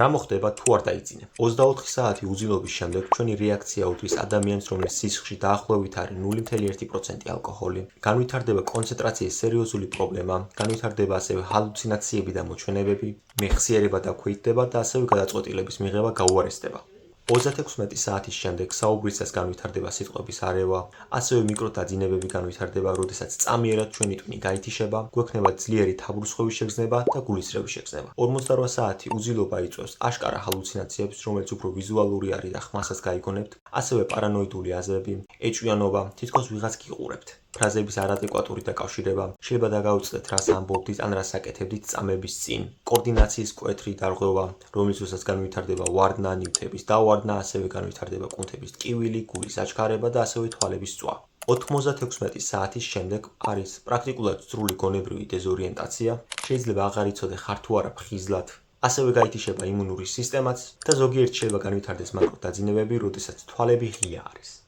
რა მოხდება თუ არ დაიძინე? 24 საათი უძილობის შემდეგ ჩვენი რეაქცია უდრის ადამიანს, რომლის სისხლში დაახლოებით არის 0.1% ალკოჰოლი, განვითარდება კონცენტრაციის სერიოზული პრობლემა, განვითარდება ასევე ჰალუცინაციები და მოჩვენებები, მეხსიერება დაქვეითდება და ასევე გადაწყვეტილების მიღება გაუარესდება. 36 საათის შემდეგ საუბრისას განვითარდება სიტყვების არევა, ასევე მიკროდაძინებები განვითარდება, როდესაც წამიერად ჩვენი ტვინი გაითიშება, გვექნება ძლიერი თაბრუსხოვის შეგრძნება და გულისრევის შეგრძნება. 48 საათი უძილობა იწვევს აშკარა ჰალუცინაციებს, რომელიც უფრო ვიზუალური არის და ხმასაც გაიგონებთ, ასევე პარანოიდული აზრები, ეჭვიანობა, თითქოს ვიღაც გიყურებთ. ფრაზების არადეკვატური დაკავშირება, შეიძლება დაგაუწდეთ რას ამბობდით ან რას აკეთებდით წამების წინ, კოორდინაციის მკვეთრი დარღვევა, რომლის დროსაც განვითარდება ვარდნა, ნივთების დავარდნა, ასევე განვითარდება კუნთების ტკივილი, გულის აჩქარება და ასევე თვალების წვა. 96 საათის შემდეგ არის პრაქტიკულად სრული გონებრივი დეზორიენტაცია, შეიძლება აღარ იცოდე ხარ თუ არა ფხიზლად, ასევე გაითიშება იმუნური სისტემაც და ზოგიერთ შეიძლება განვითარდეს მაკროდაძინებები, როდესაც თვალები ღია არის.